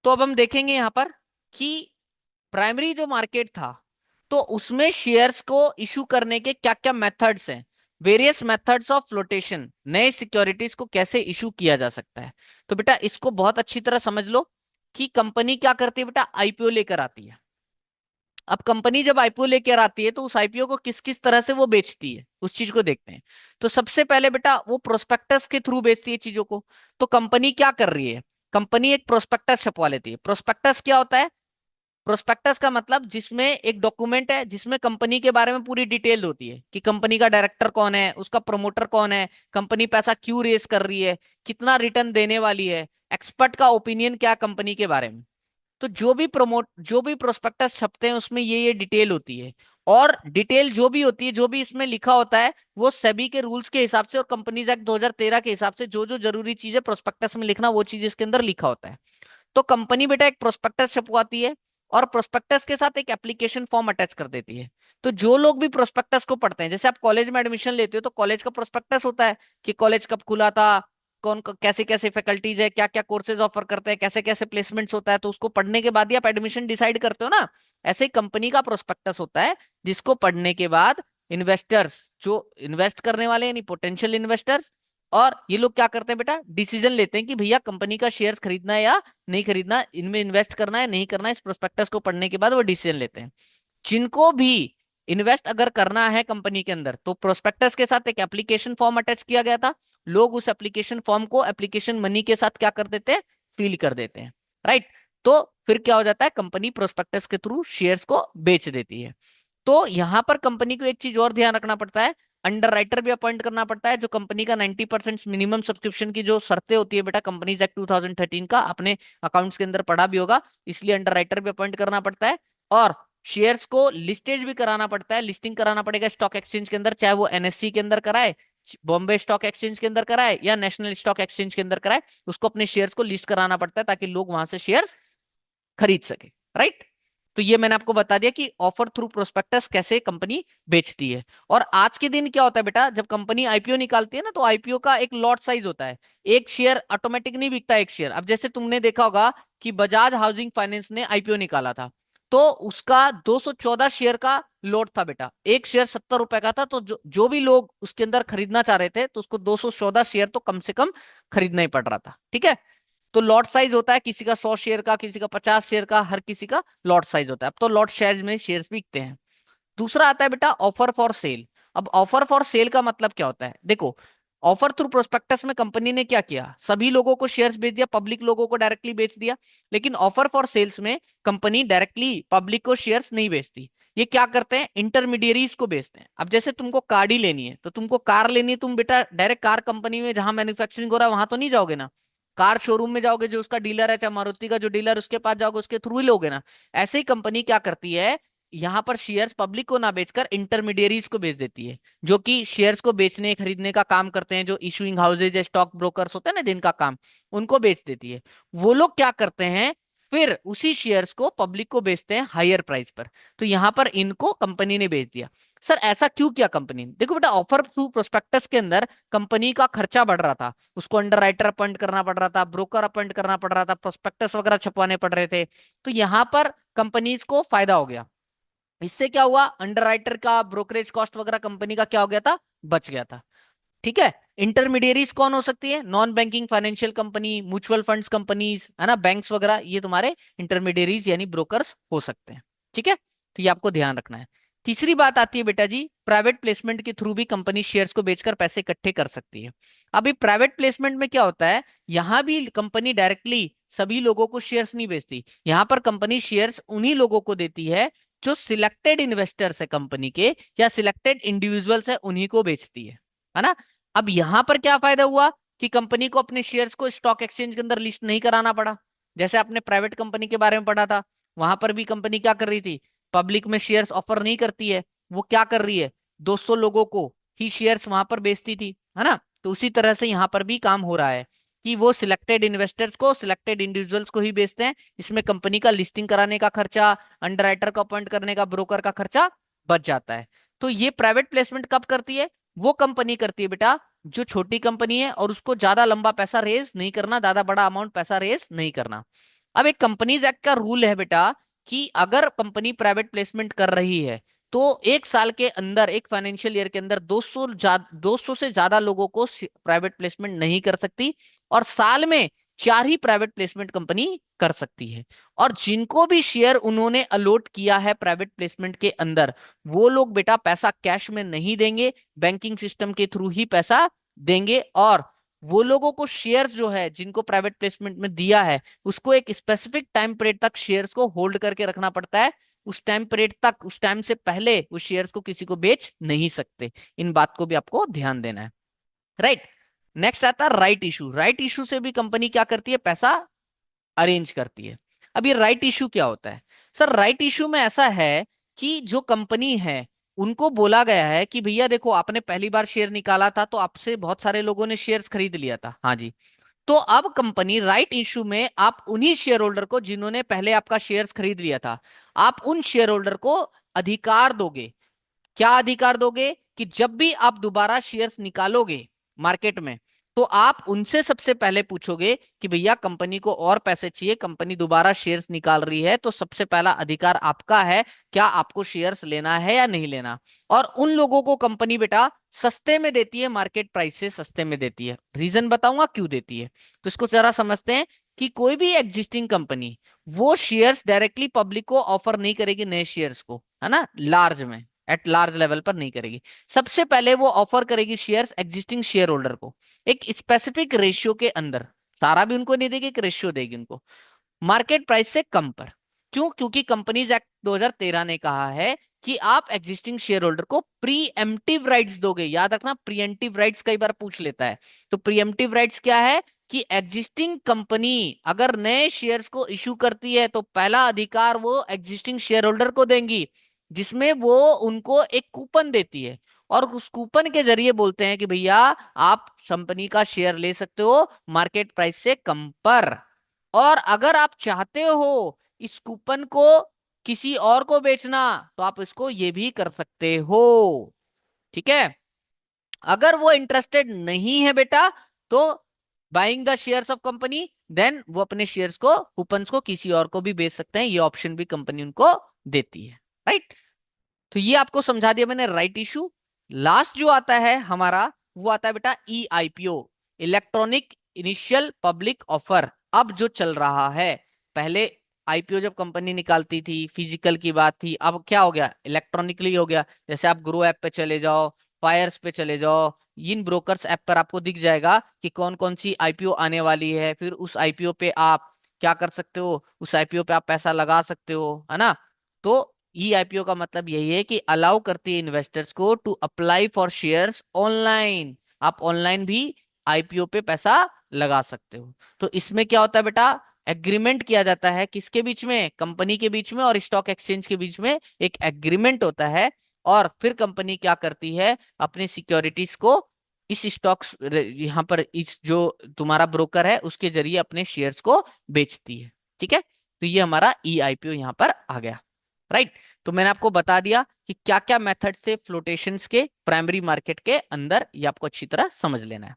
तो अब हम देखेंगे यहां पर कि प्राइमरी जो मार्केट था, तो उसमें शेयर्स को इशू करने के क्या क्या मेथड्स हैं, वेरियस मेथड्स ऑफ फ्लोटेशन, नए सिक्योरिटीज को कैसे इशू किया जा सकता है। तो बेटा इसको बहुत अच्छी तरह समझ लो कि कंपनी क्या करती है बेटा, आईपीओ लेकर आती है। अब कंपनी जब आईपीओ लेकर आती है तो उस आईपीओ को किस किस तरह से वो बेचती है, उस चीज को देखते हैं। तो सबसे पहले बेटा वो प्रोस्पेक्टस के थ्रू बेचती है चीजों को। तो कंपनी क्या कर रही है, कंपनी एक प्रोस्पेक्टस छपवा लेती है। प्रोस्पेक्टस क्या होता है, प्रोस्पेक्टस का मतलब जिसमें एक डॉक्यूमेंट है जिसमें कंपनी के बारे में पूरी डिटेल होती है कि कंपनी का डायरेक्टर कौन है, उसका प्रोमोटर कौन है, कंपनी पैसा क्यों रेस कर रही है, कितना रिटर्न देने वाली है, एक्सपर्ट का ओपिनियन क्या कंपनी के बारे में। तो जो भी प्रोस्पेक्टस छपते हैं उसमें ये डिटेल होती है। और डिटेल जो भी होती है, जो भी इसमें लिखा होता है, वो सेबी के रूल्स के हिसाब से और कंपनीज एक्ट 2013 के हिसाब से जो जो जरूरी चीजें प्रोस्पेक्टस में लिखना, वो चीज इसके अंदर लिखा होता है। तो कंपनी बेटा एक प्रोस्पेक्टस छपवाती है और प्रोस्पेक्टस के साथ एक एप्लीकेशन फॉर्म अटैच कर देती है। तो जो लोग भी प्रोस्पेक्टस को पढ़ते हैं, जैसे आप कॉलेज में एडमिशन लेते हो तो कॉलेज का प्रोस्पेक्टस होता है कि कॉलेज कब खुला था, कैसे कैसे फैकल्टीज है, क्या क्या कोर्सेज ऑफर करते हैं, कैसे कैसे प्लेसमेंट्स होता है, तो उसको पढ़ने के बाद ही आप एडमिशन डिसाइड करते हो ना। ऐसे ही कंपनी का प्रोस्पेक्टस होता है जिसको पढ़ने के बाद इन्वेस्टर्स, जो इन्वेस्ट करने वाले यानी पोटेंशियल इन्वेस्टर्स, और ये लोग क्या करते हैं बेटा, डिसीजन लेते हैं कि भैया कंपनी का शेयर्स खरीदना है या नहीं खरीदना, इनमें इन्वेस्ट करना है नहीं करना है। इस प्रोस्पेक्टस को पढ़ने के बाद वो डिसीजन लेते हैं। जिनको भी इन्वेस्ट अगर करना है कंपनी के अंदर, तो प्रोस्पेक्टस के साथ एक एप्लीकेशन फॉर्म अटैच किया गया था। लोग उस एप्लीकेशन फॉर्म को एप्लीकेशन मनी के साथ क्या कर देते हैं, फिल कर देते हैं। राइट। तो फिर क्या हो जाता है, कंपनी प्रोस्पेक्टस के थ्रू शेयर्स को बेच देती है। तो यहां पर कंपनी को एक चीज और ध्यान रखना पड़ता है, अंडर राइटर भी अपॉइंट करना पड़ता है, जो कंपनी का 90% मिनिमम सब्सक्रिप्शन की जो शर्तें होती है बेटा, कंपनीज एक्ट 2013 का अपने अकाउंट्स के अंदर पढ़ा भी होगा, इसलिए अंडर राइटर भी अपॉइंट करना पड़ता है। और शेयर्स को लिस्टेज भी कराना पड़ता है, लिस्टिंग कराना पड़ेगा स्टॉक एक्सचेंज के अंदर, चाहे वो एनएससी के अंदर कराए, बॉम्बे स्टॉक एक्सचेंज के अंदर कराए या नेशनल स्टॉक एक्सचेंज के अंदर कराए, उसको अपने शेयर्स को लिस्ट कराना पड़ता है ताकि लोग वहां से शेयर्स खरीद सके। राइट। तो ये मैंने आपको बता दिया कि ऑफर थ्रू प्रोस्पेक्टस कैसे कंपनी बेचती है। और आज के दिन क्या होता है बेटा, जब कंपनी आईपीओ निकालती है ना, तो आईपीओ का एक लॉट साइज होता है। एक शेयर ऑटोमेटिक नहीं बिकता, एक शेयर। अब जैसे तुमने देखा होगा कि बजाज हाउसिंग फाइनेंस ने आईपीओ निकाला था, तो उसका 214 शेयर का लॉट था बेटा, एक शेयर 70 रुपए का था। तो जो भी लोग उसके अंदर खरीदना चाह रहे थे, तो उसको 214 शेयर तो कम से कम खरीदना ही पड़ रहा था। ठीक है। तो लॉट साइज होता है किसी का 100 शेयर का, किसी का 50 शेयर का, हर किसी का लॉट साइज होता है। अब तो लॉट शेयर में शेयर्स बिकते हैं। दूसरा आता है बेटा ऑफर फॉर सेल। अब ऑफर फॉर सेल का मतलब क्या होता है, देखो, ऑफर थ्रू प्रोस्पेक्टस में कंपनी ने क्या किया, सभी लोगों को शेयर्स बेच दिया, पब्लिक लोगों को डायरेक्टली बेच दिया। लेकिन ऑफर फॉर सेल्स में कंपनी डायरेक्टली पब्लिक को शेयर्स नहीं बेचती। ये क्या करते हैं, इंटरमीडियरीज को बेचते हैं। अब जैसे तुमको गाड़ी लेनी है, तो तुमको कार लेनी है, तुम बेटा डायरेक्ट कार कंपनी में जहां मैन्युफैक्चरिंग हो रहा है वहां तो नहीं जाओगे ना, कार शोरूम में जाओगे, जो उसका डीलर है, चाहे मारुति का जो डीलर, उसके पास जाओगे, उसके थ्रू ही लोगे ना। ऐसे ही कंपनी क्या करती है, यहां पर शेयर्स पब्लिक को ना बेचकर इंटरमीडियरीज को बेच देती है, जो कि शेयर्स को बेचने खरीदने का काम करते हैं, जो इशूइंग हाउसेज या स्टॉक ब्रोकर्स होते हैं ना जिनका काम, उनको बेच देती है। वो लोग क्या करते हैं, फिर उसी शेयर्स को पब्लिक को बेचते हैं हायर प्राइस पर। तो यहां पर इनको कंपनी ने बेच दिया। सर ऐसा क्यों किया कंपनी ने, देखो बेटा, ऑफर थ्रू प्रोस्पेक्टस के अंदर कंपनी का खर्चा बढ़ रहा था, उसको अंडर राइटर अपॉइंट करना पड़ रहा था, ब्रोकर अपॉइंट करना पड़ रहा था, प्रोस्पेक्टस वगैरह छपवाने पड़ रहे थे। तो यहां पर कंपनीज को फायदा हो गया। इससे क्या हुआ, अंडरराइटर का ब्रोकरेज कॉस्ट वगैरह कंपनी का क्या हो गया था, बच गया था। ठीक है। इंटरमीडियरीज कौन हो सकती है, non banking financial company, mutual funds companies है ना, बैंक्स वगैरह, ये तुम्हारे इंटरमीडियरीज यानी ब्रोकर्स हो सकते हैं। ठीक है। तो ये आपको ध्यान रखना है। तीसरी बात आती है बेटा जी, प्राइवेट प्लेसमेंट के थ्रू भी कंपनी शेयर्स को बेचकर पैसे इकट्ठे कर सकती है। अभी प्राइवेट प्लेसमेंट में क्या होता है, यहां भी कंपनी डायरेक्टली सभी लोगों को शेयर्स नहीं बेचती, यहां पर कंपनी शेयर्स उन्हीं लोगों को देती है जो सिलेक्टेड इन्वेस्टर्स है कंपनी के, या सिलेक्टेड इंडिविजुअल्स है, उन्हीं को बेचती है ना। अब यहां पर क्या फायदा हुआ कि कंपनी को अपने शेयर्स को स्टॉक एक्सचेंज के अंदर लिस्ट नहीं कराना पड़ा। जैसे आपने प्राइवेट कंपनी के बारे में पढ़ा था, वहां पर भी कंपनी क्या कर रही थी, पब्लिक में शेयर्स ऑफर नहीं करती है, वो क्या कर रही है, 200 लोगों को ही शेयर्स वहां पर बेचती थी, है ना। तो उसी तरह से यहां पर भी काम हो रहा है कि वो सिलेक्टेड इन्वेस्टर्स को, सिलेक्टेड इंडिविजुअल्स को ही बेचते हैं। इसमें कंपनी का लिस्टिंग कराने का खर्चा, अंडरराइटर को अपॉइंट करने का, ब्रोकर का खर्चा बच जाता है। तो ये प्राइवेट प्लेसमेंट कब करती है, वो कंपनी करती है बेटा जो छोटी कंपनी है और उसको ज्यादा लंबा पैसा रेज नहीं करना, ज्यादा बड़ा अमाउंट पैसा रेज नहीं करना। अब एक कंपनीज एक्ट का रूल है बेटा कि अगर कंपनी प्राइवेट प्लेसमेंट कर रही है तो एक साल के अंदर, एक फाइनेंशियल ईयर के अंदर 200 से ज्यादा लोगों को प्राइवेट प्लेसमेंट नहीं कर सकती, और साल में 4 ही प्राइवेट प्लेसमेंट कंपनी कर सकती है। और जिनको भी शेयर उन्होंने अलॉट किया है प्राइवेट प्लेसमेंट के अंदर, वो लोग बेटा पैसा कैश में नहीं देंगे, बैंकिंग सिस्टम के थ्रू ही पैसा देंगे। और वो लोगों को शेयर्स जो है जिनको प्राइवेट प्लेसमेंट में दिया है, उसको एक स्पेसिफिक टाइम पीरियड तक शेयर्स को होल्ड करके रखना पड़ता है। उस टाइम पीरियड तक, उस टाइम से पहले उस शेयर्स को किसी को बेच नहीं सकते। इन बात को भी आपको ध्यान देना है, राइट। नेक्स्ट आता है राइट इशू। राइट इशू से भी कंपनी क्या करती है, पैसा अरेंज करती है। अब ये राइट इशू क्या होता है? सर राइट इशू में ऐसा है कि जो कंपनी है उनको बोला गया है कि भैया देखो, आपने पहली बार शेयर निकाला था तो आपसे बहुत सारे लोगों ने शेयर्स खरीद लिया था, हाँ जी। तो अब कंपनी राइट इशू में आप उन्हीं शेयर होल्डर को जिन्होंने पहले आपका शेयर्स खरीद लिया था, आप उन शेयर होल्डर को अधिकार दोगे। क्या अधिकार दोगे? कि जब भी आप दोबारा शेयर्स निकालोगे मार्केट में, तो आप उनसे सबसे पहले पूछोगे कि भैया कंपनी को और पैसे चाहिए, कंपनी दोबारा शेयर्स निकाल रही है, तो सबसे पहला अधिकार आपका है, क्या आपको शेयर्स लेना है या नहीं लेना। और उन लोगों को कंपनी बेटा सस्ते में देती है, मार्केट प्राइस से सस्ते में देती है। रीजन बताऊंगा क्यों देती है, तो इसको जरा समझते हैं। कि कोई भी एग्जिस्टिंग कंपनी वो शेयर्स डायरेक्टली पब्लिक को ऑफर नहीं करेगी, नए शेयर्स को, है ना, लार्ज में, एट लार्ज लेवल पर नहीं करेगी। सबसे पहले वो ऑफर करेगी शेयर्स एग्जिस्टिंग शेयर होल्डर को, एक स्पेसिफिक रेशियो के अंदर। सारा भी उनको नहीं देगी, एक रेशियो देगी उनको, मार्केट प्राइस से कम पर। क्यों? क्योंकि कंपनीज एक्ट 2013 ने कहा है कि आप एग्जिस्टिंग शेयर होल्डर को प्रीएम्प्टिव राइट्स दोगे। याद रखना, प्रीएम्प्टिव राइट्स कई बार पूछ लेता है। तो प्रीएम्प्टिव राइट्स क्या है? कि एग्जिस्टिंग कंपनी अगर नए शेयर्स को इशू करती है तो पहला अधिकार वो एग्जिस्टिंग शेयर होल्डर को देंगी, जिसमें वो उनको एक कूपन देती है। और उस कूपन के जरिए बोलते हैं कि भैया आप कंपनी का शेयर ले सकते हो मार्केट प्राइस से कम पर। और अगर आप चाहते हो इस कूपन को किसी और को बेचना, तो आप इसको ये भी कर सकते हो, ठीक है। अगर वो इंटरेस्टेड नहीं है बेटा, तो buying the shares of company, then वो अपने शेयर्स को, कूपन्स को किसी और को भी बेच सकते हैं। ये ऑप्शन भी कंपनी उनको देती है, राइट। तो ये आपको समझा दिया मैंने राइट इशू। लास्ट जो आता है हमारा, वो आता है बेटा e IPO, electronic initial public offer. अब जो चल रहा है, पहले आईपीओ जब कंपनी निकालती थी फिजिकल की बात थी, अब क्या हो गया, इलेक्ट्रॉनिकली हो गया। जैसे आप ग्रो ऐप पे चले जाओ, फायर्स पे चले जाओ, इन ब्रोकर्स ऐप पर आपको दिख जाएगा कि कौन कौन सी आईपीओ आने वाली है। फिर उस आईपीओ पे आप क्या कर सकते हो, उस आईपीओ पे आप पैसा लगा सकते हो, है ना। तो ई आईपीओ का मतलब यही है कि अलाउ करती है इन्वेस्टर्स को to apply for shares online. आप ऑनलाइन भी आईपीओ पे पैसा लगा सकते हो। तो इसमें क्या होता है बेटा, एग्रीमेंट किया जाता है किसके बीच में, कंपनी के बीच में और स्टॉक एक्सचेंज के बीच में एक एग्रीमेंट होता है। और फिर कंपनी क्या करती है, अपनी सिक्योरिटीज को इस स्टॉक्स, यहाँ पर इस जो तुम्हारा ब्रोकर है उसके जरिए अपने शेयर्स को बेचती है, ठीक है। तो ये हमारा ई आईपीओ यहाँ पर आ गया, राइट। तो मैंने आपको बता दिया कि क्या क्या मेथड से फ्लोटेशंस के प्राइमरी मार्केट के अंदर, ये आपको अच्छी तरह समझ लेना है।